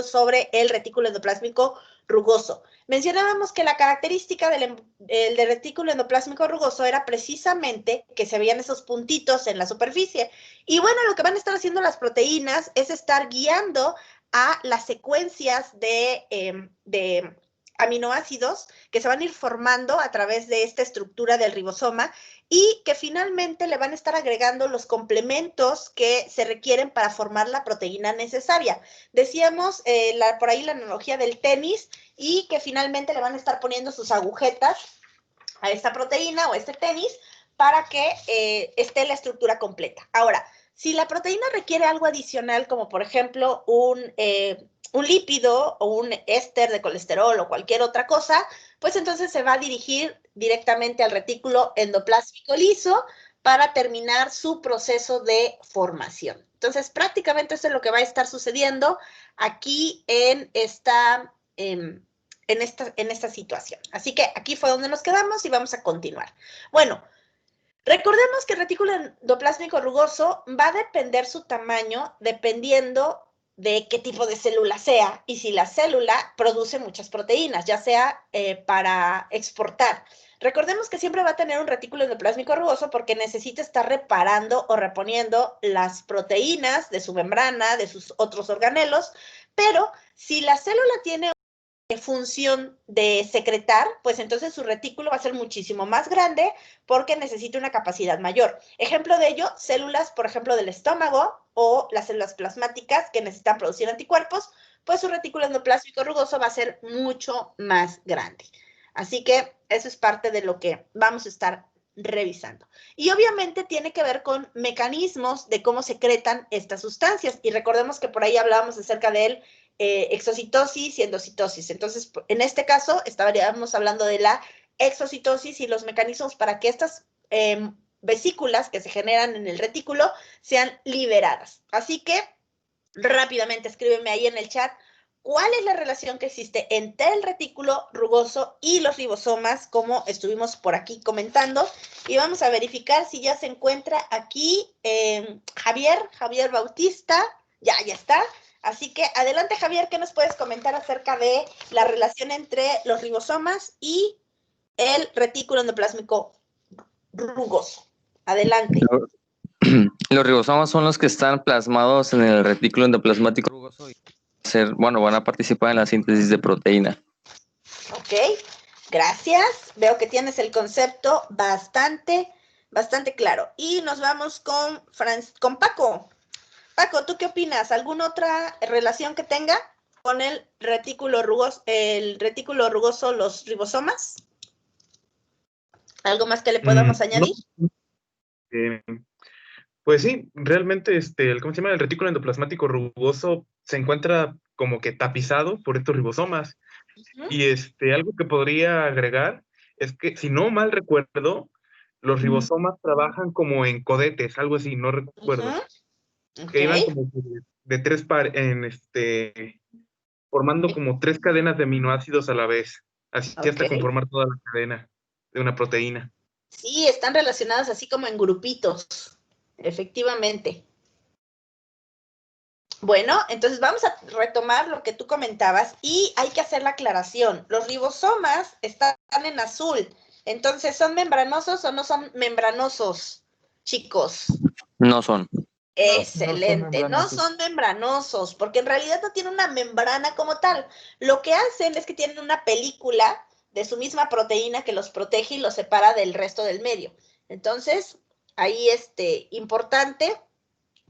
sobre el retículo endoplásmico rugoso. Mencionábamos que la característica del retículo endoplásmico rugoso era precisamente que se veían esos puntitos en la superficie. Y bueno, lo que van a estar haciendo las proteínas es estar guiando a las secuencias de aminoácidos que se van a ir formando a través de esta estructura del ribosoma y que finalmente le van a estar agregando los complementos que se requieren para formar la proteína necesaria. Decíamos por ahí la analogía del tenis y que finalmente le van a estar poniendo sus agujetas a esta proteína o a este tenis para que esté la estructura completa. Ahora, si la proteína requiere algo adicional, como por ejemplo un lípido o un éster de colesterol o cualquier otra cosa, pues entonces se va a dirigir directamente al retículo endoplásmico liso para terminar su proceso de formación. Entonces, prácticamente eso es lo que va a estar sucediendo aquí en esta situación. Así que aquí fue donde nos quedamos y vamos a continuar. Bueno, recordemos que el retículo endoplásmico rugoso va a depender su tamaño dependiendo de qué tipo de célula sea y si la célula produce muchas proteínas, ya sea para exportar. Recordemos que siempre va a tener un retículo endoplásmico rugoso porque necesita estar reparando o reponiendo las proteínas de su membrana, de sus otros organelos, pero si la célula tiene función de secretar, pues entonces su retículo va a ser muchísimo más grande porque necesita una capacidad mayor. Ejemplo de ello, células, por ejemplo, del estómago o las células plasmáticas que necesitan producir anticuerpos, pues su retículo endoplásmico rugoso va a ser mucho más grande. Así que eso es parte de lo que vamos a estar revisando. Y obviamente tiene que ver con mecanismos de cómo secretan estas sustancias. Y recordemos que por ahí hablábamos acerca del exocitosis y endocitosis. Entonces, en este caso, estaríamos hablando de la exocitosis y los mecanismos para que estas vesículas que se generan en el retículo sean liberadas. Así que, rápidamente escríbeme ahí en el chat cuál es la relación que existe entre el retículo rugoso y los ribosomas, como estuvimos por aquí comentando, y vamos a verificar si ya se encuentra aquí Javier Bautista, ya está. Así que adelante, Javier, ¿qué nos puedes comentar acerca de la relación entre los ribosomas y el retículo endoplásmico rugoso? Adelante. Los ribosomas son los que están plasmados en el retículo endoplasmático rugoso y van a participar en la síntesis de proteína. Ok, gracias. Veo que tienes el concepto bastante claro. Y nos vamos con Paco. Paco, ¿tú qué opinas? ¿Alguna otra relación que tenga con el retículo rugoso, los ribosomas? ¿Algo más que le podamos añadir? No. Pues sí, realmente ¿cómo se llama? El retículo endoplasmático rugoso se encuentra como que tapizado por estos ribosomas. Y algo que podría agregar es que, si no mal recuerdo, los ribosomas trabajan como en codetes, algo así, no recuerdo. Que iban como de tres formando como 3 cadenas de aminoácidos a la vez, así hasta conformar toda la cadena de una proteína. Sí, están relacionadas así como en grupitos, efectivamente. Bueno, entonces vamos a retomar lo que tú comentabas y hay que hacer la aclaración. Los ribosomas están en azul, entonces, ¿son membranosos o no son membranosos, chicos? No son. Excelente, no son membranosos, porque en realidad no tienen una membrana como tal. Lo que hacen es que tienen una película de su misma proteína que los protege y los separa del resto del medio. Entonces, ahí importante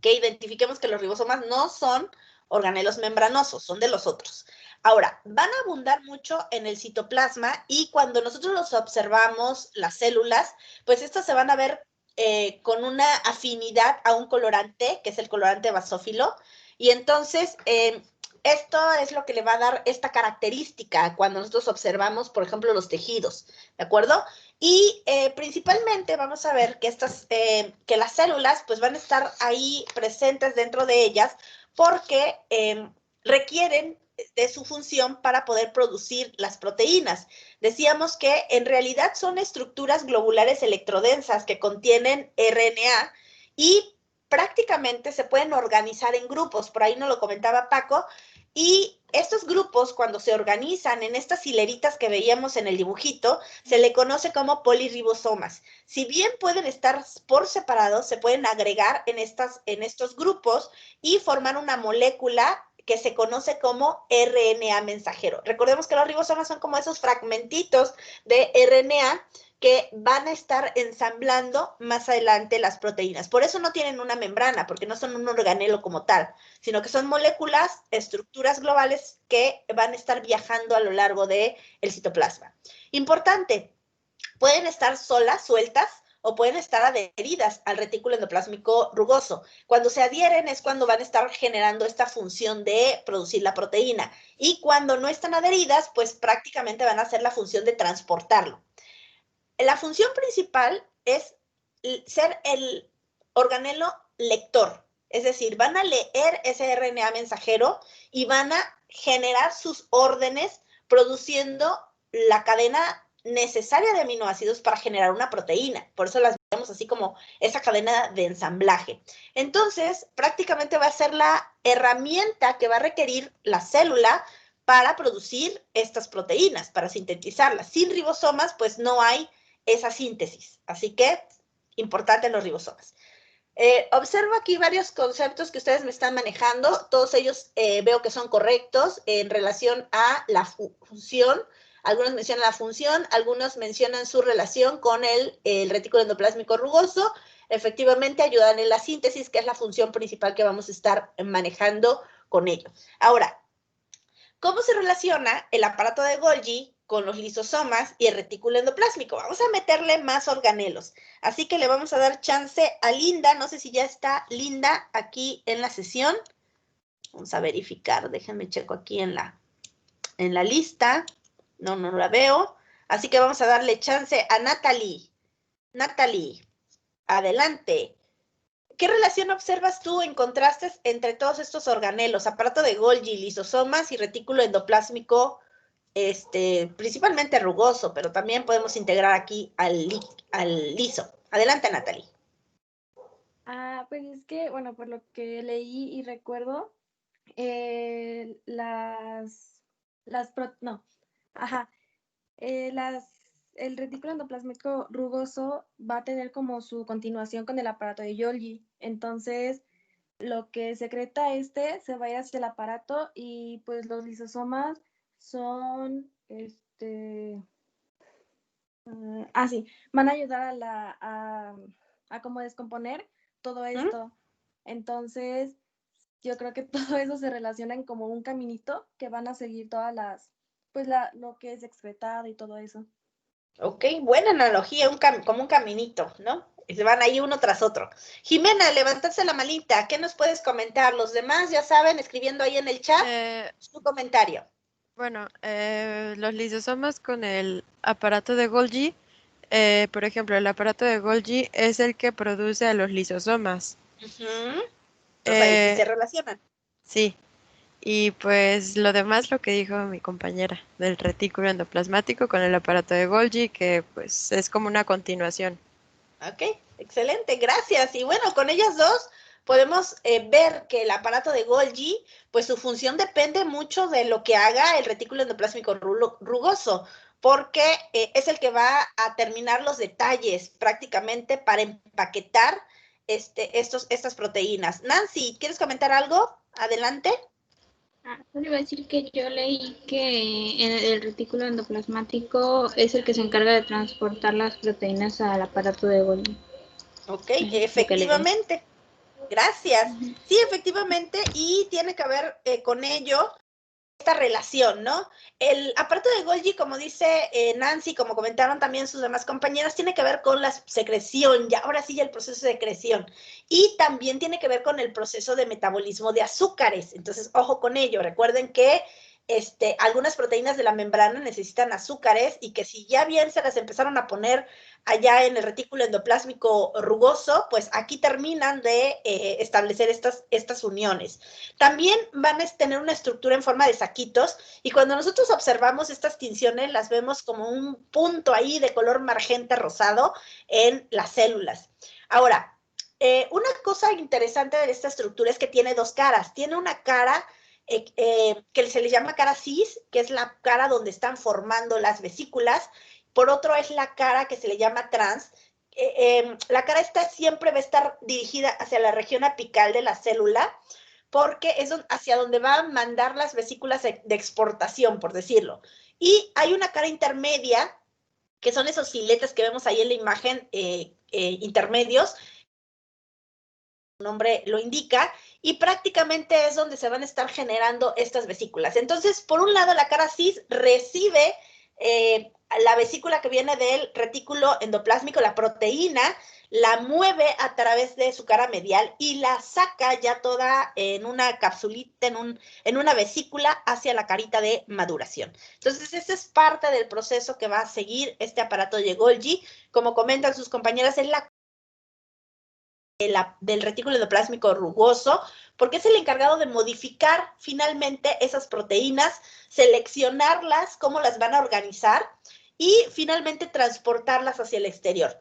que identifiquemos que los ribosomas no son organelos membranosos, son de los otros. Ahora, van a abundar mucho en el citoplasma y cuando nosotros los observamos, las células, pues estas se van a ver con una afinidad a un colorante, que es el colorante basófilo, y entonces esto es lo que le va a dar esta característica cuando nosotros observamos, por ejemplo, los tejidos, ¿de acuerdo? Y principalmente vamos a ver que que las células pues van a estar ahí presentes dentro de ellas porque requieren de su función para poder producir las proteínas. Decíamos que en realidad son estructuras globulares electrodensas que contienen RNA y prácticamente se pueden organizar en grupos, por ahí nos lo comentaba Paco, y estos grupos, cuando se organizan en estas hileritas que veíamos en el dibujito, se le conoce como polirribosomas. Si bien pueden estar por separado, se pueden agregar en estos grupos y formar una molécula que se conoce como RNA mensajero. Recordemos que los ribosomas son como esos fragmentitos de RNA que van a estar ensamblando más adelante las proteínas. Por eso no tienen una membrana, porque no son un organelo como tal, sino que son moléculas, estructuras globales que van a estar viajando a lo largo del citoplasma. Importante, pueden estar solas, sueltas, o pueden estar adheridas al retículo endoplásmico rugoso. Cuando se adhieren es cuando van a estar generando esta función de producir la proteína. Y cuando no están adheridas, pues prácticamente van a hacer la función de transportarlo. La función principal es ser el organelo lector, es decir, van a leer ese RNA mensajero y van a generar sus órdenes produciendo la cadena necesaria de aminoácidos para generar una proteína. Por eso las vemos así como esa cadena de ensamblaje. Entonces, prácticamente va a ser la herramienta que va a requerir la célula para producir estas proteínas, para sintetizarlas. Sin ribosomas, pues no hay esa síntesis. Así que, importante los ribosomas. Observo aquí varios conceptos que ustedes me están manejando. Todos ellos veo que son correctos en relación a la función. Algunos mencionan la función, algunos mencionan su relación con el retículo endoplásmico rugoso. Efectivamente, ayudan en la síntesis, que es la función principal que vamos a estar manejando con ello. Ahora, ¿cómo se relaciona el aparato de Golgi con los lisosomas y el retículo endoplásmico? Vamos a meterle más organelos. Así que le vamos a dar chance a Linda. No sé si ya está Linda aquí en la sesión. Vamos a verificar. Déjenme checo aquí en la lista. No la veo. Así que vamos a darle chance a Natalie. Natalie, adelante. ¿Qué relación observas tú en contrastes entre todos estos organelos? Aparato de Golgi, lisosomas y retículo endoplásmico, principalmente rugoso, pero también podemos integrar aquí al liso. Adelante, Natalie. Pues es que, bueno, por lo que leí y recuerdo, el retículo endoplasmático rugoso va a tener como su continuación con el aparato de Golgi. Entonces, lo que secreta se va a ir hacia el aparato y pues los lisosomas son, van a ayudar a como descomponer todo esto. Entonces, yo creo que todo eso se relaciona en como un caminito que van a seguir todas lo que es excretado y todo eso. Ok, buena analogía, como un caminito, ¿no? Y se van ahí uno tras otro. Jimena, levantaste la malita, ¿qué nos puedes comentar? Los demás ya saben, escribiendo ahí en el chat su comentario. Bueno, los lisosomas con el aparato de Golgi, por ejemplo, el aparato de Golgi es el que produce a los lisosomas. Entonces ahí sí se relacionan. Sí, y pues lo demás, lo que dijo mi compañera, del retículo endoplasmático con el aparato de Golgi, que pues es como una continuación. Ok, excelente, gracias. Y bueno, con ellas dos podemos ver que el aparato de Golgi, pues su función depende mucho de lo que haga el retículo endoplásmico rugoso, porque es el que va a terminar los detalles prácticamente para empaquetar estas proteínas. Nancy, ¿quieres comentar algo? Adelante. Solo iba a decir que yo leí que el retículo endoplasmático es el que se encarga de transportar las proteínas al aparato de Golgi. Ok, efectivamente. Gracias. Sí, efectivamente, y tiene que ver con ello esta relación, ¿no? El aparato de Golgi, como dice Nancy, como comentaron también sus demás compañeras, tiene que ver con la secreción, ya ahora sí ya el proceso de secreción, y también tiene que ver con el proceso de metabolismo de azúcares. Entonces, ojo con ello. Recuerden que algunas proteínas de la membrana necesitan azúcares y que si ya bien se las empezaron a poner allá en el retículo endoplásmico rugoso, pues aquí terminan de establecer estas uniones. También van a tener una estructura en forma de saquitos y cuando nosotros observamos estas tinciones las vemos como un punto ahí de color magenta rosado en las células. Ahora, una cosa interesante de esta estructura es que tiene dos caras. Tiene una cara que se le llama cara cis, que es la cara donde están formando las vesículas. Por otro es la cara que se le llama trans. La cara esta siempre va a estar dirigida hacia la región apical de la célula, porque es hacia donde van a mandar las vesículas de exportación, por decirlo. Y hay una cara intermedia, que son esos filetes que vemos ahí en la imagen, intermedios, su nombre lo indica, y prácticamente es donde se van a estar generando estas vesículas. Entonces, por un lado, la cara cis recibe la vesícula que viene del retículo endoplásmico, la proteína, la mueve a través de su cara medial y la saca ya toda en una capsulita, en una vesícula hacia la carita de maduración. Entonces, esa es parte del proceso que va a seguir este aparato de Golgi. Como comentan sus compañeras, es del retículo endoplásmico rugoso, porque es el encargado de modificar finalmente esas proteínas, seleccionarlas, cómo las van a organizar y finalmente transportarlas hacia el exterior.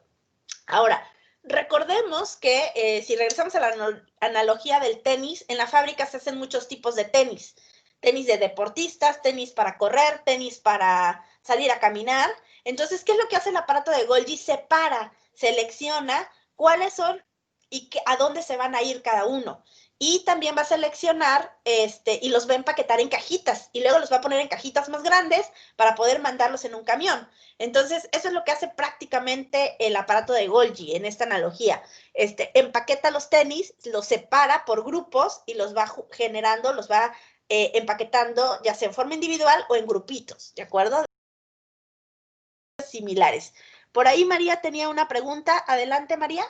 Ahora, recordemos que si regresamos a la analogía del tenis, en la fábrica se hacen muchos tipos de tenis. Tenis de deportistas, tenis para correr, tenis para salir a caminar. Entonces, ¿qué es lo que hace el aparato de Golgi? Separa, selecciona cuáles son y a dónde se van a ir cada uno. Y también va a seleccionar y los va a empaquetar en cajitas y luego los va a poner en cajitas más grandes para poder mandarlos en un camión. Entonces, eso es lo que hace prácticamente el aparato de Golgi en esta analogía. Empaqueta los tenis, los separa por grupos y los va generando, los va empaquetando ya sea en forma individual o en grupitos, ¿de acuerdo? Similares. Por ahí María tenía una pregunta. Adelante, María.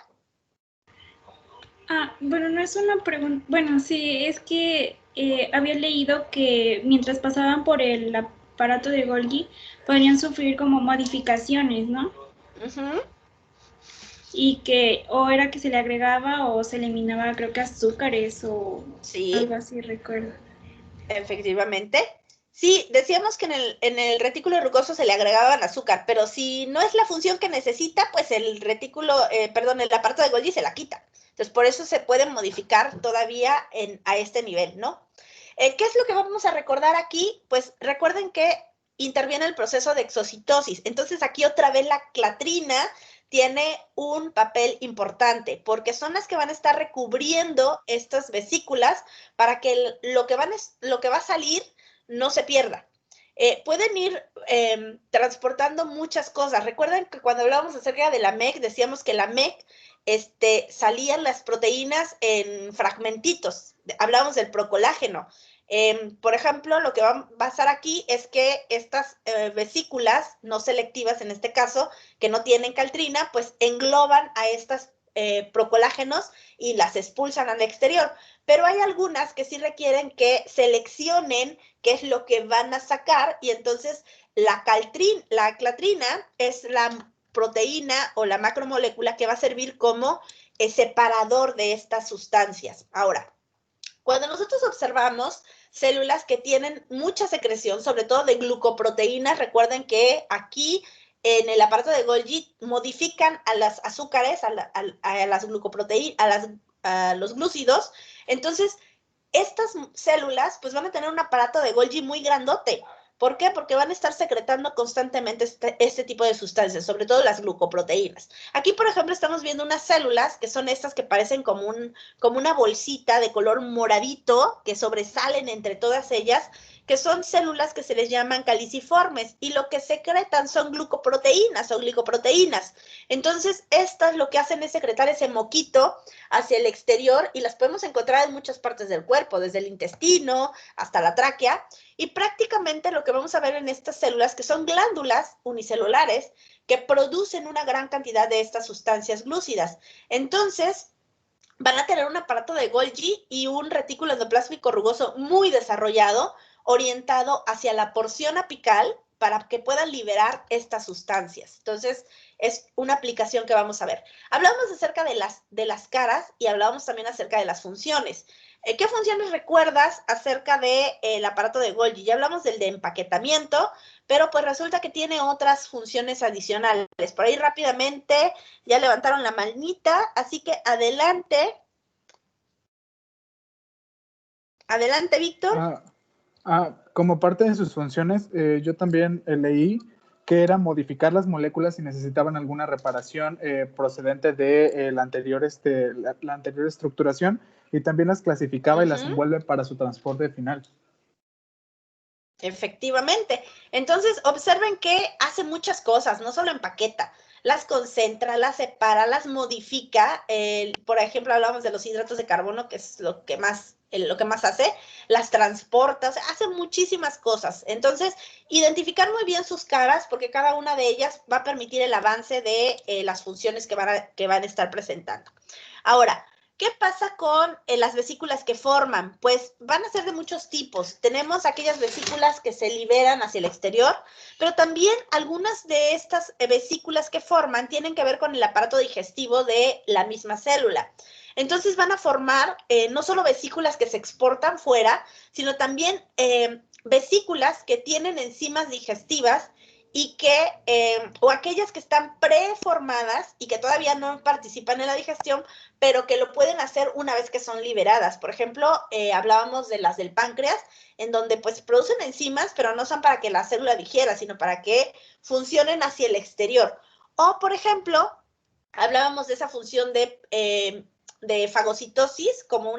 Bueno, no es una pregunta, bueno, sí, es que había leído que mientras pasaban por el aparato de Golgi podrían sufrir como modificaciones, ¿no? Y que o era que se le agregaba o se eliminaba, creo que azúcares o algo así, recuerdo. Efectivamente. Sí, decíamos que en el retículo rugoso se le agregaban azúcar, pero si no es la función que necesita, pues el aparato de Golgi se la quita. Entonces, por eso se puede modificar todavía a este nivel, ¿no? ¿Qué es lo que vamos a recordar aquí? Pues recuerden que interviene el proceso de exocitosis. Entonces, aquí otra vez la clatrina tiene un papel importante, porque son las que van a estar recubriendo estas vesículas para que lo que va a salir no se pierda. Pueden ir transportando muchas cosas. Recuerden que cuando hablábamos acerca de la MEC, decíamos que la MEC salían las proteínas en fragmentitos. Hablábamos del procolágeno. Por ejemplo, lo que va a pasar aquí es que estas vesículas no selectivas, en este caso, que no tienen caltrina, pues engloban a estas procolágenos y las expulsan al exterior. Pero hay algunas que sí requieren que seleccionen qué es lo que van a sacar y entonces la clatrina es la proteína o la macromolécula que va a servir como separador de estas sustancias. Ahora, cuando nosotros observamos células que tienen mucha secreción, sobre todo de glucoproteínas, recuerden que aquí en el aparato de Golgi modifican a las azúcares, a las glucoproteínas, a los glúcidos. Entonces, estas células pues van a tener un aparato de Golgi muy grandote. ¿Por qué? Porque van a estar secretando constantemente este tipo de sustancias, sobre todo las glucoproteínas. Aquí, por ejemplo, estamos viendo unas células que son estas que parecen como una bolsita de color moradito que sobresalen entre todas ellas, que son células que se les llaman caliciformes y lo que secretan son glucoproteínas o glicoproteínas. Entonces, estas lo que hacen es secretar ese moquito hacia el exterior y las podemos encontrar en muchas partes del cuerpo, desde el intestino hasta la tráquea. Y prácticamente lo que vamos a ver en estas células, que son glándulas unicelulares, que producen una gran cantidad de estas sustancias glúcidas. Entonces, van a tener un aparato de Golgi y un retículo endoplásmico rugoso muy desarrollado, orientado hacia la porción apical para que puedan liberar estas sustancias. Entonces, es una aplicación que vamos a ver. Hablamos acerca de las caras y hablábamos también acerca de las funciones. ¿Qué funciones recuerdas acerca del aparato de Golgi? Ya hablamos del de empaquetamiento, pero pues resulta que tiene otras funciones adicionales. Por ahí rápidamente ya levantaron la manita, así que adelante. Adelante, Víctor. Como parte de sus funciones, yo también leí que era modificar las moléculas si necesitaban alguna reparación procedente de la anterior estructuración, y también las clasificaba y las envuelve para su transporte final. Efectivamente. Entonces, observen que hace muchas cosas, no solo empaqueta, las concentra, las separa, las modifica. Por ejemplo, hablamos de los hidratos de carbono, que es lo que más hace, las transporta, o sea, hace muchísimas cosas. Entonces, identificar muy bien sus caras, porque cada una de ellas va a permitir el avance de las funciones que van a estar presentando. Ahora, ¿qué pasa con las vesículas que forman? Pues van a ser de muchos tipos. Tenemos aquellas vesículas que se liberan hacia el exterior, pero también algunas de estas vesículas que forman tienen que ver con el aparato digestivo de la misma célula. Entonces van a formar no solo vesículas que se exportan fuera, sino también vesículas que tienen enzimas digestivas y o aquellas que están preformadas y que todavía no participan en la digestión, pero que lo pueden hacer una vez que son liberadas. Por ejemplo, hablábamos de las del páncreas, en donde pues producen enzimas, pero no son para que la célula digiera, sino para que funcionen hacia el exterior. O, por ejemplo, hablábamos de esa función de fagocitosis como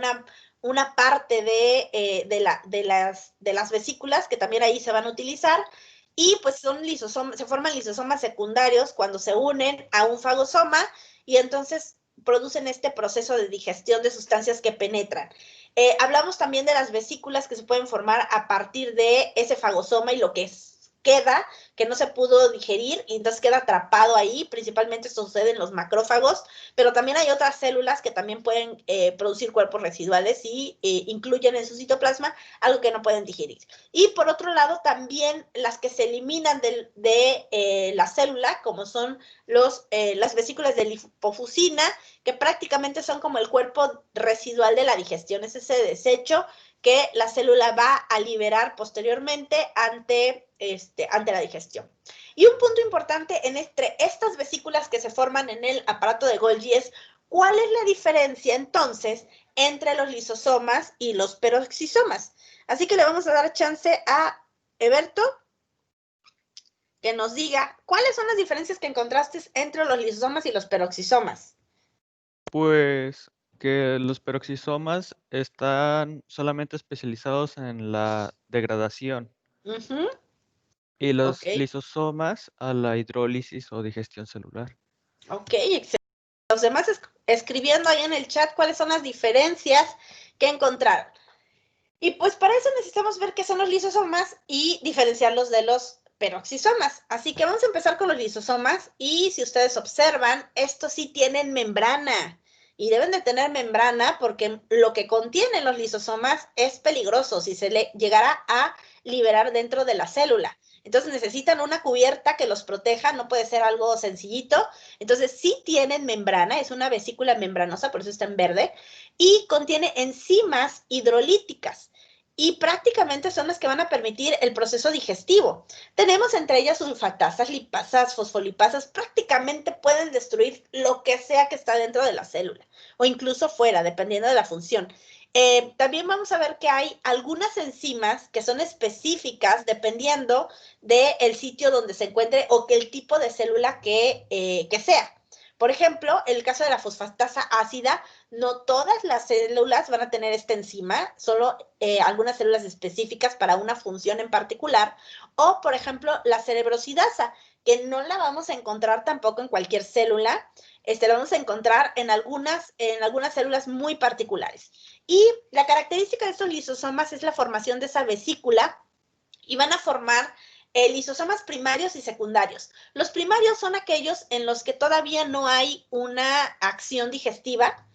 una parte de las vesículas que también ahí se van a utilizar. Y pues se forman lisosomas secundarios cuando se unen a un fagosoma y entonces producen este proceso de digestión de sustancias que penetran. Hablamos también de las vesículas que se pueden formar a partir de ese fagosoma y lo que queda, que no se pudo digerir y entonces queda atrapado ahí. Principalmente esto sucede en los macrófagos, pero también hay otras células que también pueden producir cuerpos residuales y incluyen en su citoplasma algo que no pueden digerir. Y por otro lado, también las que se eliminan de la célula, como son las vesículas de lipofusina, que prácticamente son como el cuerpo residual de la digestión, es ese desecho que la célula va a liberar posteriormente ante la digestión. Y un punto importante entre estas vesículas que se forman en el aparato de Golgi es cuál es la diferencia entonces entre los lisosomas y los peroxisomas. Así que le vamos a dar chance a Eberto que nos diga cuáles son las diferencias que encontraste entre los lisosomas y los peroxisomas. Pues que los peroxisomas están solamente especializados en la degradación y los lisosomas a la hidrólisis o digestión celular. Ok, excelente. Los demás escribiendo ahí en el chat cuáles son las diferencias que encontraron. Y pues para eso necesitamos ver qué son los lisosomas y diferenciarlos de los peroxisomas. Así que vamos a empezar con los lisosomas y si ustedes observan, estos sí tienen membrana. Y deben de tener membrana porque lo que contienen los lisosomas es peligroso si se le llegara a liberar dentro de la célula. Entonces necesitan una cubierta que los proteja, no puede ser algo sencillito. Entonces sí tienen membrana, es una vesícula membranosa, por eso está en verde, y contiene enzimas hidrolíticas. Y prácticamente son las que van a permitir el proceso digestivo. Tenemos entre ellas sulfatasas, lipasas, fosfolipasas, prácticamente pueden destruir lo que sea que está dentro de la célula o incluso fuera, dependiendo de la función. También vamos a ver que hay algunas enzimas que son específicas dependiendo del sitio donde se encuentre o que el tipo de célula que sea. Por ejemplo, en el caso de la fosfatasa ácida, no todas las células van a tener esta enzima, solo algunas células específicas para una función en particular. O, por ejemplo, la cerebrosidasa, que no la vamos a encontrar tampoco en cualquier célula, la vamos a encontrar en algunas células muy particulares. Y la característica de estos lisosomas es la formación de esa vesícula y van a formar lisosomas primarios y secundarios. Los primarios son aquellos en los que todavía no hay una acción digestiva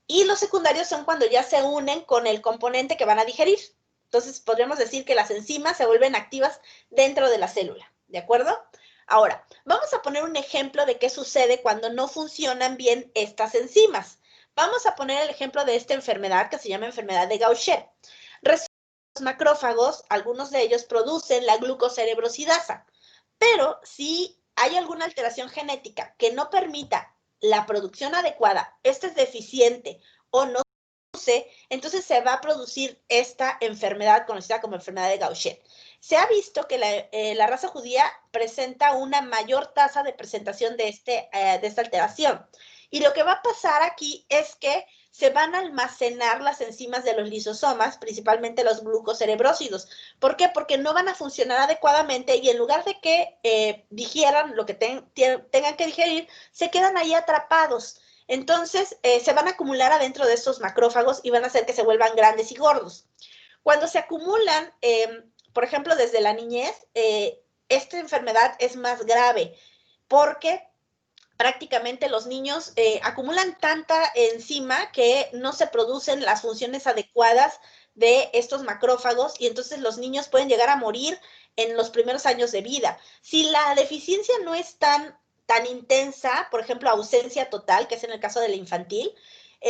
y los secundarios son cuando ya se unen con el componente que van a digerir. Entonces, podríamos decir que las enzimas se vuelven activas dentro de la célula, ¿de acuerdo? Ahora, vamos a poner un ejemplo de qué sucede cuando no funcionan bien estas enzimas. Vamos a poner el ejemplo de esta enfermedad que se llama enfermedad de Gaucher. Resulta que los macrófagos, algunos de ellos producen la glucocerebrosidasa, pero si hay alguna alteración genética que no permita la producción adecuada, esta es deficiente o no produce, entonces se va a producir esta enfermedad conocida como enfermedad de Gaucher. Se ha visto que la raza judía presenta una mayor tasa de presentación de esta alteración. Y lo que va a pasar aquí es que se van a almacenar las enzimas de los lisosomas, principalmente los glucocerebrósidos. ¿Por qué? Porque no van a funcionar adecuadamente y en lugar de que digieran lo que tengan que digerir, se quedan ahí atrapados. Entonces, se van a acumular adentro de estos macrófagos y van a hacer que se vuelvan grandes y gordos. Cuando se acumulan, por ejemplo, desde la niñez, esta enfermedad es más grave porque prácticamente los niños acumulan tanta enzima que no se producen las funciones adecuadas de estos macrófagos y entonces los niños pueden llegar a morir en los primeros años de vida. Si la deficiencia no es tan intensa, por ejemplo, ausencia total, que es en el caso de la infantil,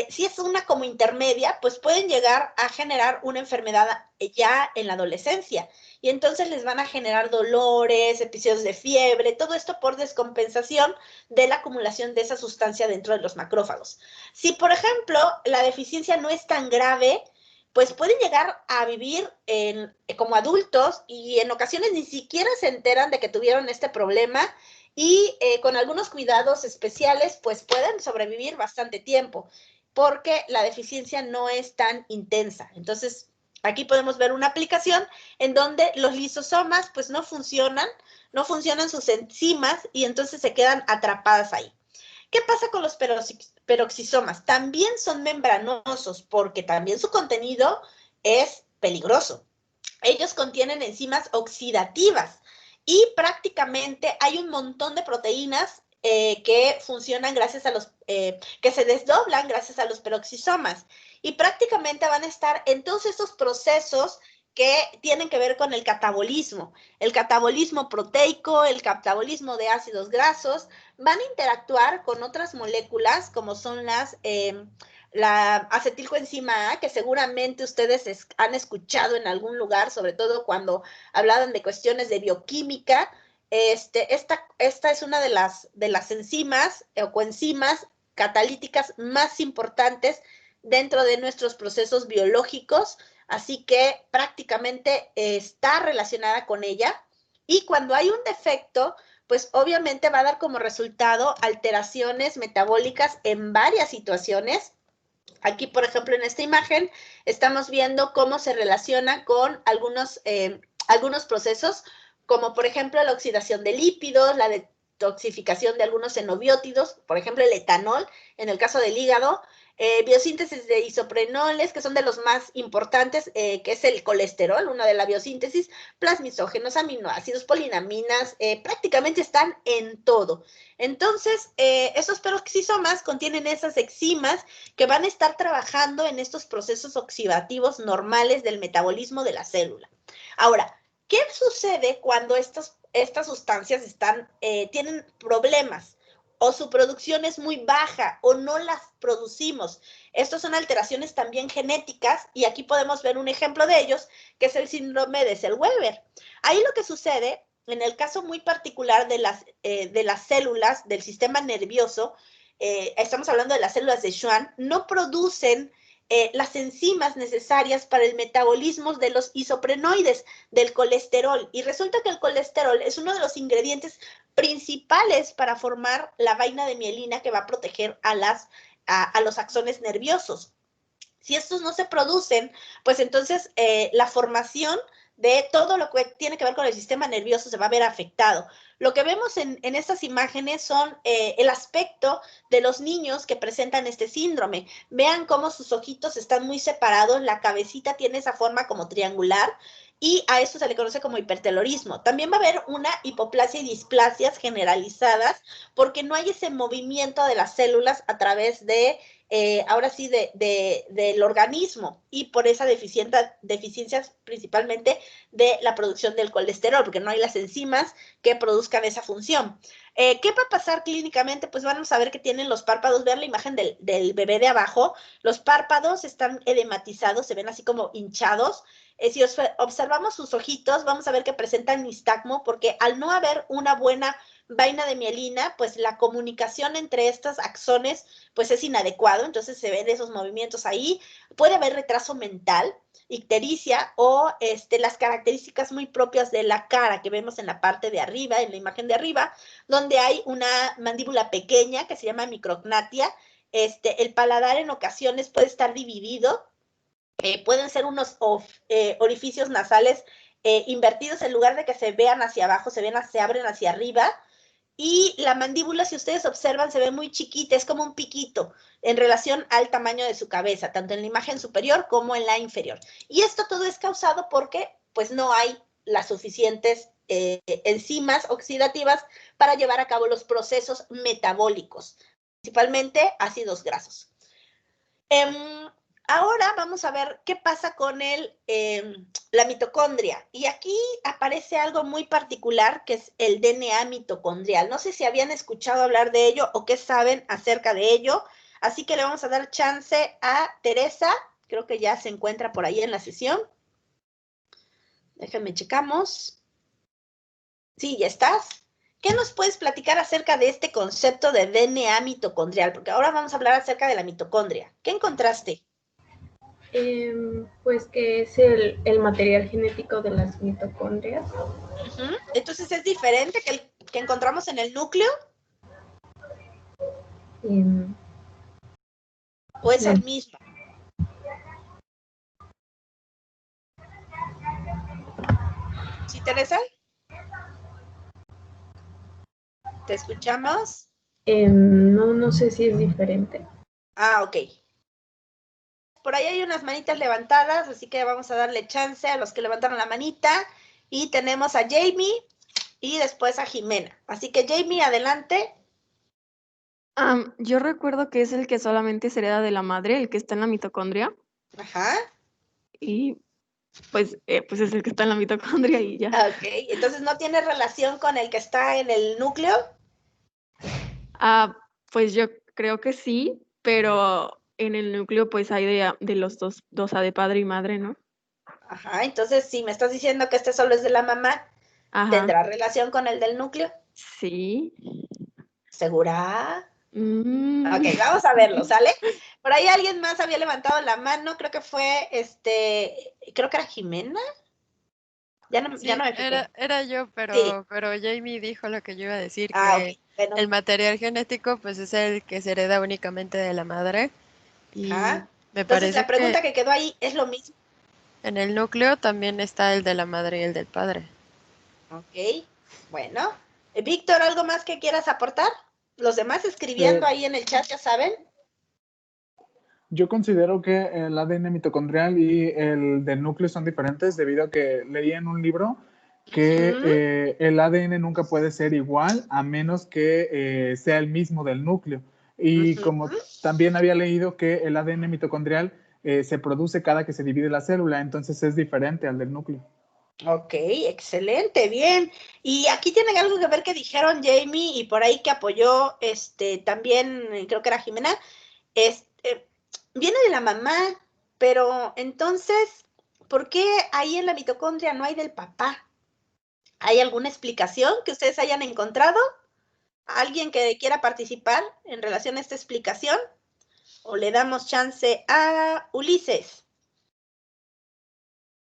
si es una como intermedia, pues pueden llegar a generar una enfermedad ya en la adolescencia. Y entonces les van a generar dolores, episodios de fiebre, todo esto por descompensación de la acumulación de esa sustancia dentro de los macrófagos. Si, por ejemplo, la deficiencia no es tan grave, pues pueden llegar a vivir como adultos y en ocasiones ni siquiera se enteran de que tuvieron este problema y con algunos cuidados especiales, pues pueden sobrevivir bastante tiempo porque la deficiencia no es tan intensa. Entonces, aquí podemos ver una aplicación en donde los lisosomas pues no funcionan sus enzimas y entonces se quedan atrapadas ahí. ¿Qué pasa con los peroxisomas? También son membranosos porque también su contenido es peligroso. Ellos contienen enzimas oxidativas y prácticamente hay un montón de proteínas que funcionan gracias a que se desdoblan gracias a los peroxisomas y prácticamente van a estar en todos estos procesos que tienen que ver con el catabolismo proteico, el catabolismo de ácidos grasos, van a interactuar con otras moléculas como son la acetilcoenzima A, que seguramente ustedes han escuchado en algún lugar, sobre todo cuando hablaban de cuestiones de bioquímica. Esta es una de las enzimas o coenzimas catalíticas más importantes dentro de nuestros procesos biológicos, así que prácticamente está relacionada con ella y cuando hay un defecto, pues obviamente va a dar como resultado alteraciones metabólicas en varias situaciones. Aquí, por ejemplo, en esta imagen estamos viendo cómo se relaciona con algunos procesos, como por ejemplo la oxidación de lípidos, la detoxificación de algunos xenobiótidos, por ejemplo el etanol, en el caso del hígado, biosíntesis de isoprenoles, que son de los más importantes, que es el colesterol, una de la biosíntesis, plasmisógenos, aminoácidos, polinaminas, prácticamente están en todo. Entonces, esos peroxisomas contienen esas enzimas que van a estar trabajando en estos procesos oxidativos normales del metabolismo de la célula. Ahora, ¿qué sucede cuando estas sustancias tienen problemas o su producción es muy baja o no las producimos? Estas son alteraciones también genéticas y aquí podemos ver un ejemplo de ellos, que es el síndrome de Zellweger. Ahí lo que sucede, en el caso muy particular de las células del sistema nervioso, estamos hablando de las células de Schwann, no producen las enzimas necesarias para el metabolismo de los isoprenoides, del colesterol. Y resulta que el colesterol es uno de los ingredientes principales para formar la vaina de mielina que va a proteger a los axones nerviosos. Si estos no se producen, pues entonces la formación de todo lo que tiene que ver con el sistema nervioso se va a ver afectado. Lo que vemos en estas imágenes son el aspecto de los niños que presentan este síndrome. Vean cómo sus ojitos están muy separados, la cabecita tiene esa forma como triangular y a esto se le conoce como hipertelorismo. También va a haber una hipoplasia y displasias generalizadas porque no hay ese movimiento de las células a través de ahora sí, del organismo y por esa deficiencias principalmente de la producción del colesterol, porque no hay las enzimas que produzcan esa función. ¿Qué va a pasar clínicamente? Pues vamos a ver que tienen los párpados, vean la imagen del bebé de abajo, los párpados están edematizados, se ven así como hinchados. Si observamos sus ojitos, vamos a ver que presentan nistagmo, porque al no haber una buena vaina de mielina, pues la comunicación entre estos axones pues es inadecuado, entonces se ven esos movimientos ahí. Puede haber retraso mental, ictericia o las características muy propias de la cara que vemos en la parte de arriba, en la imagen de arriba, donde hay una mandíbula pequeña que se llama micrognatia. El paladar en ocasiones puede estar dividido, pueden ser unos orificios nasales invertidos, en lugar de que se vean hacia abajo, se abren hacia arriba. Y la mandíbula, si ustedes observan, se ve muy chiquita, es como un piquito en relación al tamaño de su cabeza, tanto en la imagen superior como en la inferior. Y esto todo es causado porque pues no hay las suficientes enzimas oxidativas para llevar a cabo los procesos metabólicos, principalmente ácidos grasos. Ahora vamos a ver qué pasa con la mitocondria. Y aquí aparece algo muy particular, que es el DNA mitocondrial. No sé si habían escuchado hablar de ello o qué saben acerca de ello. Así que le vamos a dar chance a Teresa. Creo que ya se encuentra por ahí en la sesión. Déjenme checamos. Sí, ¿ya estás? ¿Qué nos puedes platicar acerca de este concepto de DNA mitocondrial? Porque ahora vamos a hablar acerca de la mitocondria. ¿Qué encontraste? Pues que es el material genético de las mitocondrias. Entonces, ¿es diferente que el que encontramos en el núcleo? ¿O es el mismo? ¿Sí, Teresa? ¿Te escuchamos? No sé si es diferente. Ah, ok. Por ahí hay unas manitas levantadas, así que vamos a darle chance a los que levantaron la manita. Y tenemos a Jamie y después a Jimena. Así que Jamie, adelante. Yo recuerdo que es el que solamente se hereda de la madre, el que está en la mitocondria. Ajá. Y pues es el que está en la mitocondria y ya. Ok, entonces ¿no tiene relación con el que está en el núcleo? Pues yo creo que sí, pero en el núcleo pues hay de los dos A de padre y madre, ¿no? Ajá, entonces si me estás diciendo que este solo es de la mamá, Ajá. ¿tendrá relación con el del núcleo? Sí. ¿Segura? Ok, vamos a verlo, ¿sale? Por ahí alguien más había levantado la mano, creo que fue, creo que era Jimena. Ya no me fijé. Era yo, pero Jamie dijo lo que yo iba a decir, que okay, bueno. el material genético pues es el que se hereda únicamente de la madre. Y entonces la pregunta que quedó ahí es lo mismo. En el núcleo también está el de la madre y el del padre. Ok, bueno. Víctor, ¿algo más que quieras aportar? Los demás escribiendo ahí en el chat, ya saben. Yo considero que el ADN mitocondrial y el del núcleo son diferentes debido a que leí en un libro que el ADN nunca puede ser igual a menos que sea el mismo del núcleo. Y como también había leído que el ADN mitocondrial se produce cada que se divide la célula, entonces es diferente al del núcleo. Ok, excelente, bien. Y aquí tienen algo que ver que dijeron Jamie y por ahí que apoyó también, creo que era Jimena, viene de la mamá, pero entonces, ¿por qué ahí en la mitocondria no hay del papá? ¿Hay alguna explicación que ustedes hayan encontrado? ¿Alguien que quiera participar en relación a esta explicación? ¿O le damos chance a Ulises?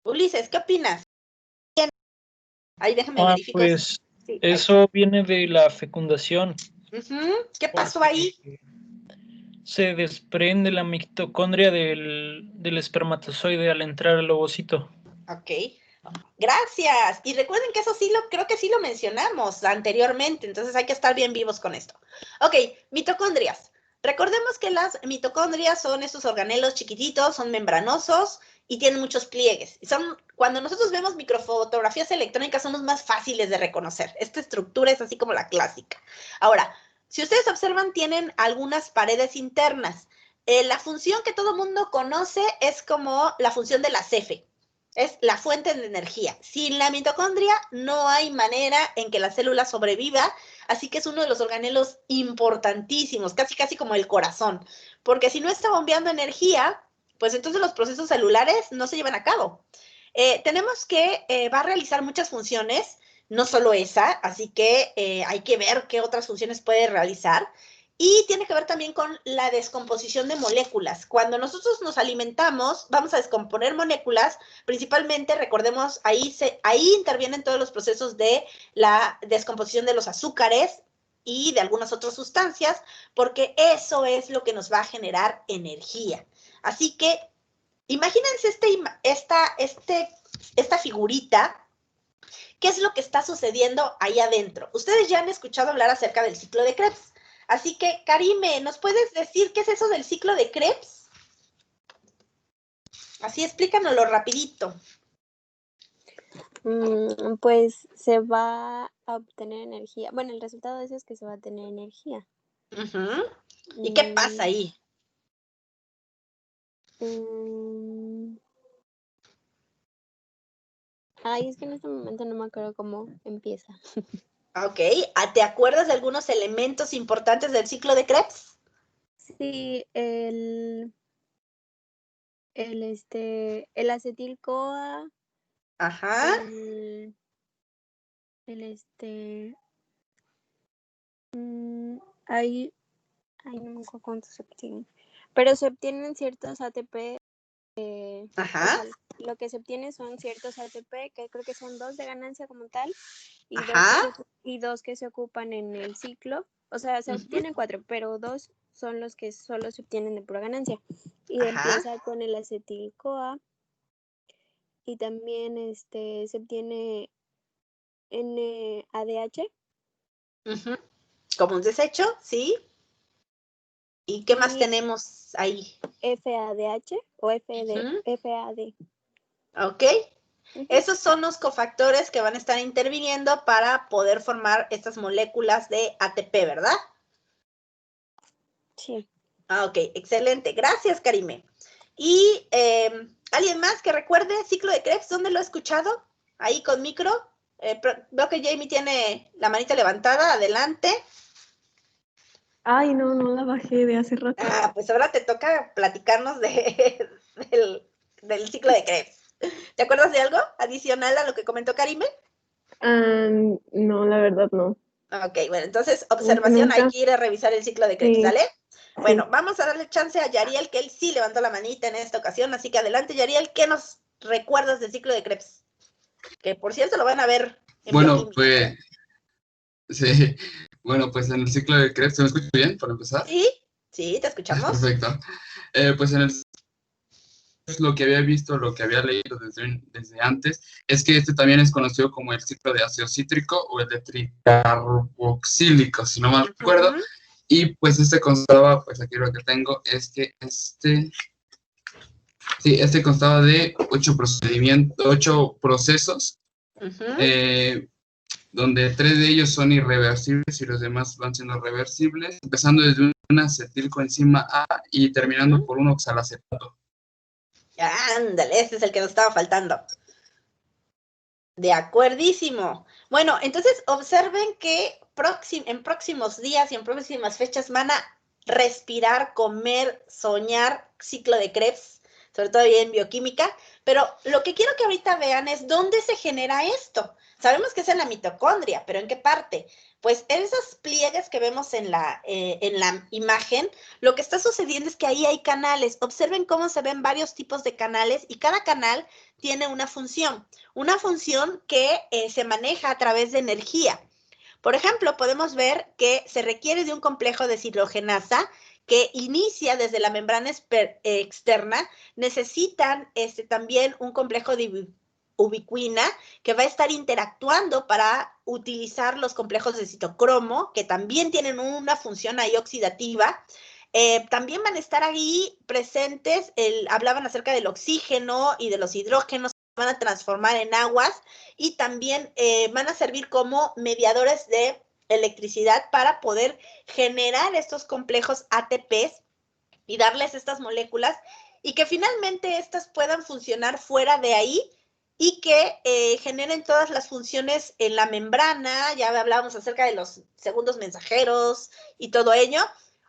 Ulises, ¿qué opinas? Ahí déjame verificar. Pues sí, eso viene de la fecundación. ¿Qué pasó ahí? Se desprende la mitocondria del espermatozoide al entrar al ovocito. Ok, gracias. Y recuerden que eso sí creo que sí lo mencionamos anteriormente, entonces hay que estar bien vivos con esto. Ok, mitocondrias. Recordemos que las mitocondrias son estos organelos chiquititos, son membranosos y tienen muchos pliegues. Cuando nosotros vemos microfotografías electrónicas son los más fáciles de reconocer. Esta estructura es así como la clásica. Ahora, si ustedes observan, tienen algunas paredes internas. La función que todo mundo conoce es como la función de la cefe. Es la fuente de energía. Sin la mitocondria no hay manera en que la célula sobreviva, así que es uno de los organelos importantísimos, casi como el corazón, porque si no está bombeando energía, pues entonces los procesos celulares no se llevan a cabo. Tenemos que, va a realizar muchas funciones, no solo esa, así que hay que ver qué otras funciones puede realizar. Y tiene que ver también con la descomposición de moléculas. Cuando nosotros nos alimentamos, vamos a descomponer moléculas, principalmente, recordemos, ahí intervienen todos los procesos de la descomposición de los azúcares y de algunas otras sustancias, porque eso es lo que nos va a generar energía. Así que, imagínense esta figurita. ¿Qué es lo que está sucediendo ahí adentro? Ustedes ya han escuchado hablar acerca del ciclo de Krebs. Así que, Karime, ¿nos puedes decir qué es eso del ciclo de Krebs? Así, explícanoslo rapidito. Pues se va a obtener energía. Bueno, el resultado de eso es que se va a tener energía. ¿Y qué pasa ahí? Ay, es que en este momento no me acuerdo cómo empieza. Ok, ¿te acuerdas de algunos elementos importantes del ciclo de Krebs? Sí, el acetil-CoA. Ajá. Ay, no me acuerdo cuántos se obtienen. Pero se obtienen ciertos ATP. Ajá. O sea, lo que se obtiene son ciertos ATP, que creo que son 2 de ganancia como tal, y dos que se ocupan en el ciclo. O sea, se obtienen 4, pero 2 son los que solo se obtienen de pura ganancia. Y empieza con el acetil-CoA. Y también se obtiene NADH. Como un desecho, ¿sí? ¿Y qué más tenemos ahí? FADH o FAD. Ok. Esos son los cofactores que van a estar interviniendo para poder formar estas moléculas de ATP, ¿verdad? Sí. Ok, excelente. Gracias, Karime. ¿Y alguien más que recuerde ciclo de Krebs? ¿Dónde lo ha escuchado? Ahí con micro. Veo que Jamie tiene la manita levantada. Adelante. Ay, no la bajé de hace rato. Pues ahora te toca platicarnos del ciclo de Krebs. ¿Te acuerdas de algo adicional a lo que comentó Karime? No, la verdad no. Ok, bueno, entonces, observación, hay que ir a revisar el ciclo de Krebs, Sí. ¿sale? Bueno, vamos a darle chance a Yariel, que él sí levantó la manita en esta ocasión, así que adelante, Yariel, ¿qué nos recuerdas del ciclo de Krebs? Que, por cierto, lo van a ver en Bueno, pues, sí, bueno, pues en el ciclo de Krebs, ¿se me escucha bien, para empezar? Sí, te escuchamos. Perfecto. Pues en el lo que había visto, lo que había leído desde antes, es que este también es conocido como el ciclo de ácido cítrico o el de tricarboxílico, si no mal recuerdo, y pues este constaba, pues aquí lo que tengo es que este constaba de 8 procesos, donde 3 de ellos son irreversibles y los demás van siendo reversibles, empezando desde una acetilcoenzima A y terminando por un oxalacetato. Ándale, ese es el que nos estaba faltando. De acuerdísimo. Bueno, entonces observen que en próximos días y en próximas fechas van a respirar, comer, soñar ciclo de Krebs, sobre todo en bioquímica, pero lo que quiero que ahorita vean es dónde se genera esto. Sabemos que es en la mitocondria, pero ¿en qué parte? Pues en esos pliegues que vemos en la imagen, lo que está sucediendo es que ahí hay canales. Observen cómo se ven varios tipos de canales y cada canal tiene una función que se maneja a través de energía. Por ejemplo, podemos ver que se requiere de un complejo de deshidrogenasa que inicia desde la membrana externa. Necesitan también un complejo de ubiquina que va a estar interactuando para utilizar los complejos de citocromo, que también tienen una función ahí oxidativa. También van a estar ahí presentes, hablaban acerca del oxígeno y de los hidrógenos, van a transformar en aguas y también van a servir como mediadores de electricidad para poder generar estos complejos ATPs y darles estas moléculas y que finalmente estas puedan funcionar fuera de ahí y que generen todas las funciones en la membrana. Ya hablábamos acerca de los segundos mensajeros y todo ello.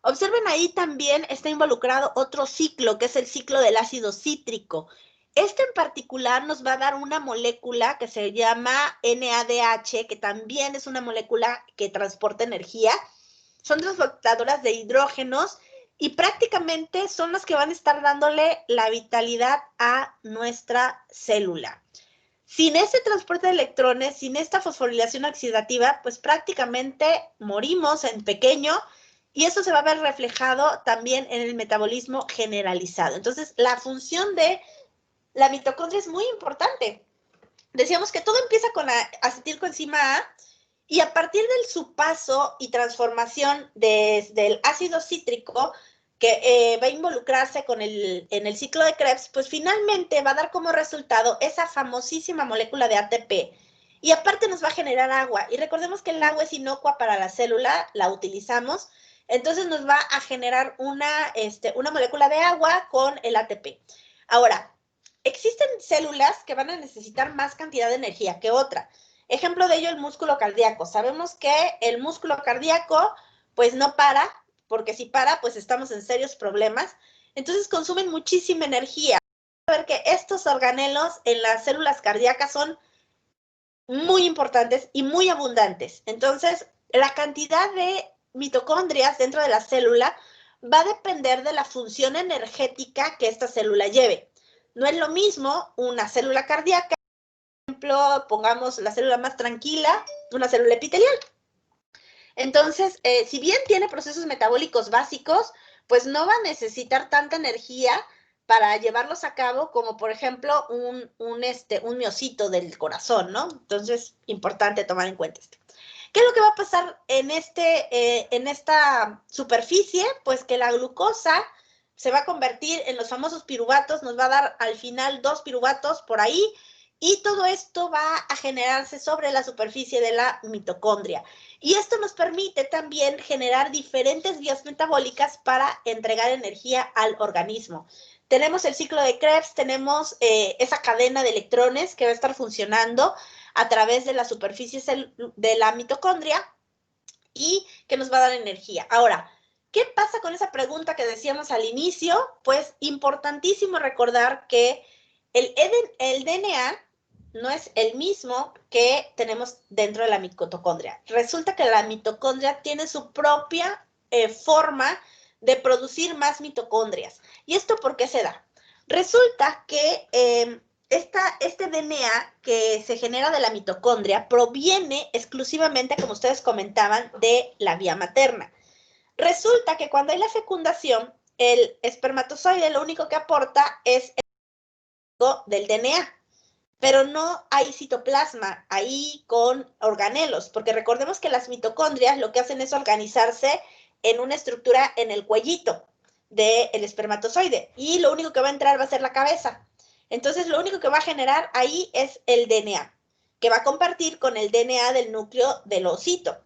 Observen ahí también está involucrado otro ciclo, que es el ciclo del ácido cítrico. Este en particular nos va a dar una molécula que se llama NADH, que también es una molécula que transporta energía. Son transportadoras de hidrógenos y prácticamente son las que van a estar dándole la vitalidad a nuestra célula. Sin ese transporte de electrones, sin esta fosforilación oxidativa, pues prácticamente morimos en pequeño y eso se va a ver reflejado también en el metabolismo generalizado. Entonces, la función de la mitocondria es muy importante. Decíamos que todo empieza con la acetilcoenzima A y a partir de su paso y transformación desde el ácido cítrico que va a involucrarse en el ciclo de Krebs, pues finalmente va a dar como resultado esa famosísima molécula de ATP. Y aparte nos va a generar agua. Y recordemos que el agua es inocua para la célula, la utilizamos. Entonces nos va a generar una molécula de agua con el ATP. Ahora, existen células que van a necesitar más cantidad de energía que otra. Ejemplo de ello, el músculo cardíaco. Sabemos que el músculo cardíaco, pues no para, porque si para, pues estamos en serios problemas. Entonces consumen muchísima energía. Vamos a ver que estos organelos en las células cardíacas son muy importantes y muy abundantes. Entonces, la cantidad de mitocondrias dentro de la célula va a depender de la función energética que esta célula lleve. No es lo mismo una célula cardíaca, por ejemplo, pongamos la célula más tranquila, una célula epitelial. Entonces, si bien tiene procesos metabólicos básicos, pues no va a necesitar tanta energía para llevarlos a cabo como, por ejemplo, un miocito del corazón, ¿no? Entonces, importante tomar en cuenta esto. ¿Qué es lo que va a pasar en esta superficie? Pues que la glucosa se va a convertir en los famosos piruvatos, nos va a dar al final 2 piruvatos por ahí, y todo esto va a generarse sobre la superficie de la mitocondria. Y esto nos permite también generar diferentes vías metabólicas para entregar energía al organismo. Tenemos el ciclo de Krebs, tenemos esa cadena de electrones que va a estar funcionando a través de la superficie de la mitocondria y que nos va a dar energía. Ahora, ¿qué pasa con esa pregunta que decíamos al inicio? Pues importantísimo recordar que el DNA no es el mismo que tenemos dentro de la mitocondria. Resulta que la mitocondria tiene su propia forma de producir más mitocondrias. ¿Y esto por qué se da? Resulta que este DNA que se genera de la mitocondria proviene exclusivamente, como ustedes comentaban, de la vía materna. Resulta que cuando hay la fecundación, el espermatozoide lo único que aporta es el del DNA, pero no hay citoplasma ahí con organelos, porque recordemos que las mitocondrias lo que hacen es organizarse en una estructura en el cuellito del espermatozoide, y lo único que va a entrar va a ser la cabeza. Entonces, lo único que va a generar ahí es el DNA, que va a compartir con el DNA del núcleo del ovocito.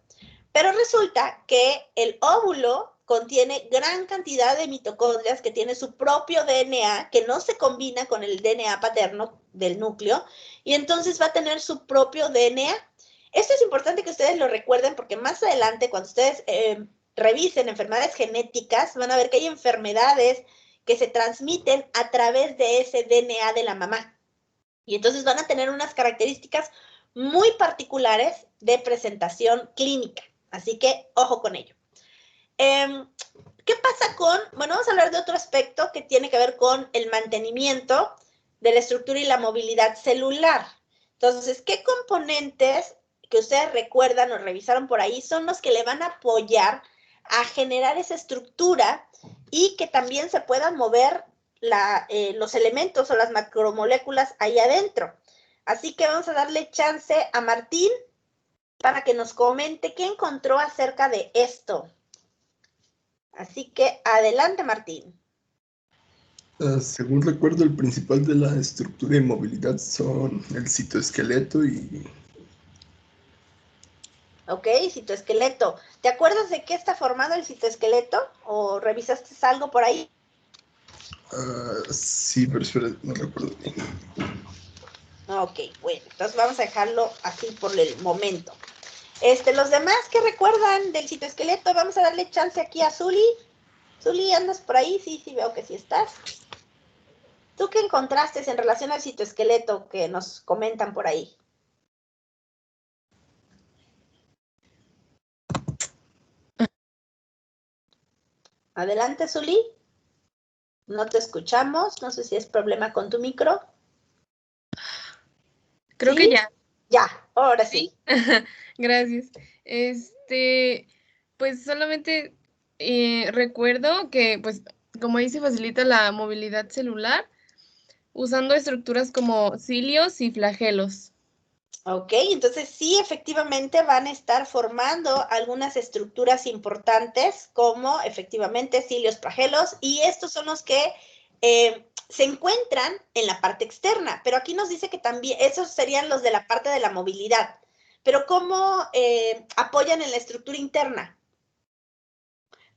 Pero resulta que el óvulo contiene gran cantidad de mitocondrias que tiene su propio DNA, que no se combina con el DNA paterno del núcleo, y entonces va a tener su propio DNA. Esto es importante que ustedes lo recuerden, porque más adelante, cuando ustedes revisen enfermedades genéticas, van a ver que hay enfermedades que se transmiten a través de ese DNA de la mamá. Y entonces van a tener unas características muy particulares de presentación clínica. Así que, ojo con ello. ¿Qué pasa con...? Bueno, vamos a hablar de otro aspecto que tiene que ver con el mantenimiento de la estructura y la movilidad celular. Entonces, ¿qué componentes que ustedes recuerdan o revisaron por ahí son los que le van a apoyar a generar esa estructura y que también se puedan mover los elementos o las macromoléculas ahí adentro? Así que vamos a darle chance a Martín para que nos comente qué encontró acerca de esto. Así que adelante, Martín. Según recuerdo, el principal de la estructura y movilidad son el citoesqueleto y... Ok, citoesqueleto. ¿Te acuerdas de qué está formado el citoesqueleto? ¿O revisaste algo por ahí? Sí, pero espera, no recuerdo bien. Ok, bueno, entonces vamos a dejarlo así por el momento. Los demás que recuerdan del citoesqueleto, vamos a darle chance aquí a Zuli. Zuli, ¿andas por ahí? Sí, veo que sí estás. ¿Tú qué encontraste en relación al citoesqueleto que nos comentan por ahí? Adelante, Zuli. No te escuchamos. No sé si es problema con tu micro. Creo que ya. Ya, ahora sí. Gracias. Pues solamente recuerdo que, pues, como ahí se facilita la movilidad celular usando estructuras como cilios y flagelos. Ok, entonces sí, efectivamente van a estar formando algunas estructuras importantes como efectivamente cilios, flagelos, y estos son los que se encuentran en la parte externa, pero aquí nos dice que también esos serían los de la parte de la movilidad, pero ¿cómo apoyan en la estructura interna?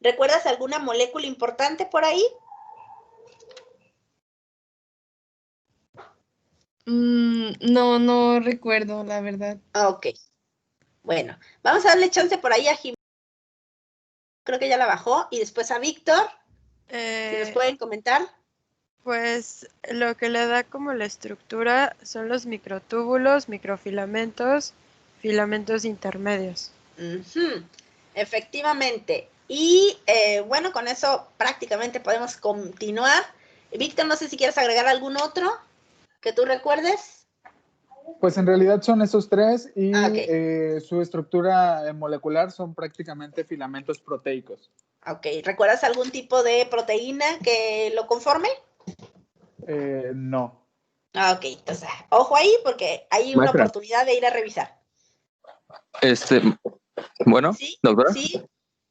¿Recuerdas alguna molécula importante por ahí? No recuerdo, la verdad. Ok. Bueno, vamos a darle chance por ahí a Jimena. Creo que ya la bajó. Y después a Víctor. Si nos pueden comentar. Pues lo que le da como la estructura son los microtúbulos, microfilamentos, filamentos intermedios. Efectivamente. Y bueno, con eso prácticamente podemos continuar. Víctor, no sé si quieres agregar algún otro que tú recuerdes. Pues en realidad son esos tres y su estructura molecular son prácticamente filamentos proteicos. Ok, ¿recuerdas algún tipo de proteína que lo conforme? No. Ok, entonces, ojo ahí porque hay una oportunidad de ir a revisar. Bueno, ¿Sí? doctora. Sí,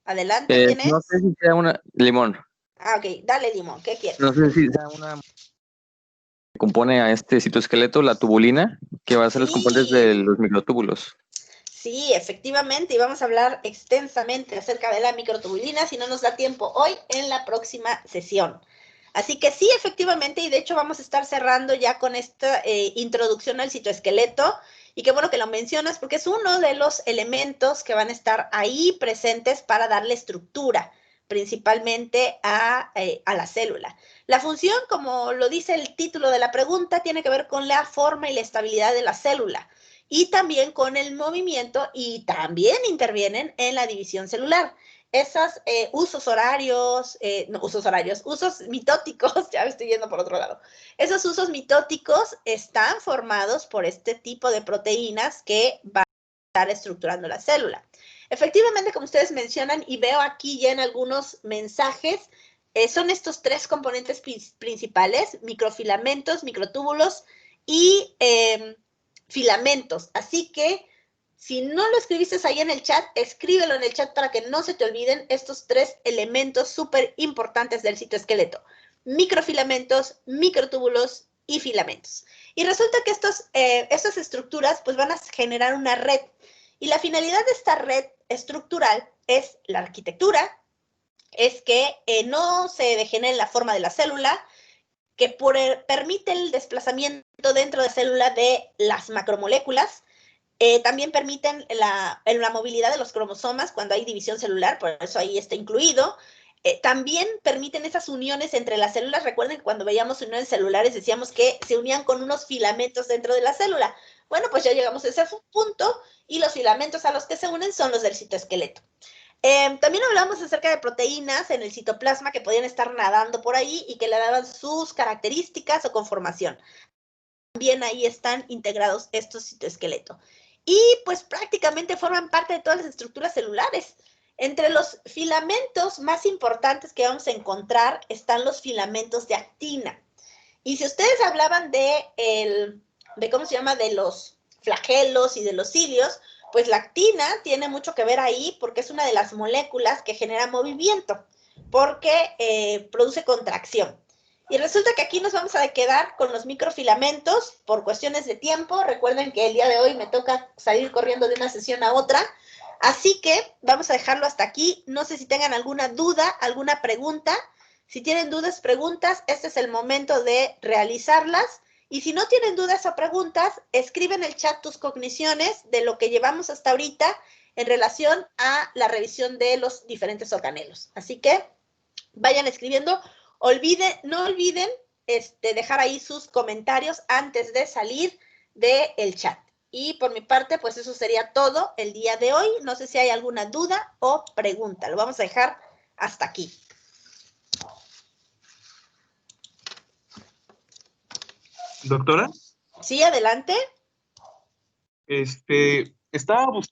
adelante, ¿quién es? No sé si sea una limón. Ok, dale limón, ¿qué quieres? No sé si sea una que compone a este citoesqueleto, la tubulina, que va a ser los componentes de los microtúbulos. Sí, efectivamente, y vamos a hablar extensamente acerca de la microtubulina, si no nos da tiempo hoy, en la próxima sesión. Así que sí, efectivamente, y de hecho vamos a estar cerrando ya con esta introducción al citoesqueleto, y qué bueno que lo mencionas, porque es uno de los elementos que van a estar ahí presentes para darle estructura, principalmente a la célula. La función, como lo dice el título de la pregunta, tiene que ver con la forma y la estabilidad de la célula, y también con el movimiento, y también intervienen en la división celular. Esos usos mitóticos, ya me estoy yendo por otro lado, esos usos mitóticos están formados por este tipo de proteínas que van a estar estructurando la célula. Efectivamente, como ustedes mencionan, y veo aquí ya en algunos mensajes, son estos tres componentes principales: microfilamentos, microtúbulos y filamentos. Así que si no lo escribiste ahí en el chat, escríbelo en el chat para que no se te olviden estos tres elementos súper importantes del citoesqueleto: microfilamentos, microtúbulos y filamentos. Y resulta que estas estructuras pues van a generar una red, y la finalidad de esta red estructural es la arquitectura, es que no se degenere la forma de la célula, que permite el desplazamiento dentro de la célula de las macromoléculas. También permiten la movilidad de los cromosomas cuando hay división celular, por eso ahí está incluido. También permiten esas uniones entre las células. Recuerden que cuando veíamos uniones celulares decíamos que se unían con unos filamentos dentro de la célula. Bueno, pues ya llegamos a ese punto, y los filamentos a los que se unen son los del citoesqueleto. También hablamos acerca de proteínas en el citoplasma que podían estar nadando por ahí y que le daban sus características o conformación. También ahí están integrados estos citoesqueletos. Y pues prácticamente forman parte de todas las estructuras celulares. Entre los filamentos más importantes que vamos a encontrar están los filamentos de actina. Y si ustedes hablaban de ¿cómo se llama? De los flagelos y de los cilios, pues la actina tiene mucho que ver ahí porque es una de las moléculas que genera movimiento, porque produce contracción. Y resulta que aquí nos vamos a quedar con los microfilamentos por cuestiones de tiempo. Recuerden que el día de hoy me toca salir corriendo de una sesión a otra, así que vamos a dejarlo hasta aquí. No sé si tengan alguna duda, alguna pregunta. Si tienen dudas, preguntas, este es el momento de realizarlas, Y si no tienen dudas o preguntas, escribe en el chat tus cogniciones de lo que llevamos hasta ahorita en relación a la revisión de los diferentes organelos. Así que vayan escribiendo. No olviden dejar ahí sus comentarios antes de salir del chat. Y por mi parte, pues eso sería todo el día de hoy. No sé si hay alguna duda o pregunta. Lo vamos a dejar hasta aquí. Doctora. Sí, adelante. Estaba buscando